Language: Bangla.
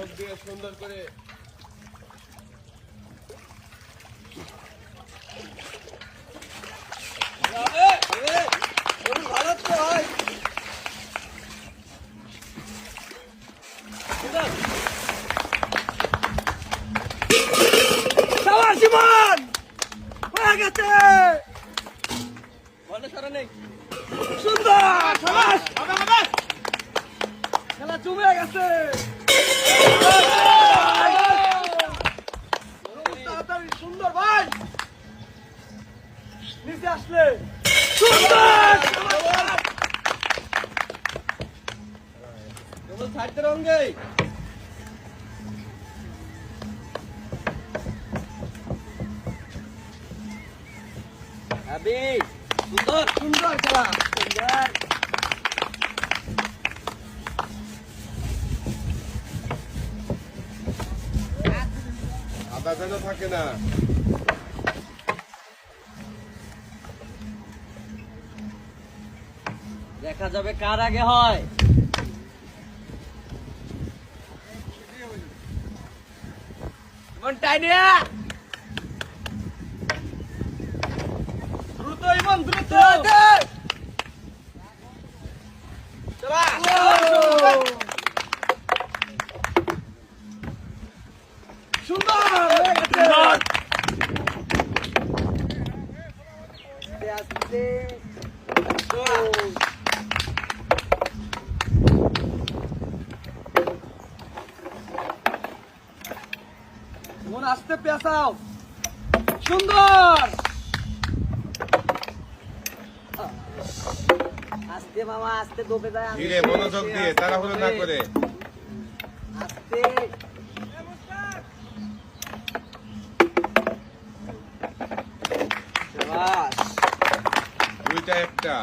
মনোযোগ দিয়ে সুন্দর করে ভালো তো হয় জীবন হয়ে গেছে নেই সুন্দর খেলা জমে গেছে সুন্দর ভাই নিচে আসলে সুন্দর ছাড়তে রঙে সুন্দর সুন্দর খেলা সুন্দর আদা যেন থাকে না দেখা যাবে কার আগে হয় টাইনিয়া দ্রুত ইমন দ্রুত মন আসতে পেঁচাও সুন্দর আস্তে মামা আস্তে দোপে যায় ধীরে মনোযোগ দিয়ে তাড়াহুড়ো না করে আস্তে দুইটা একটা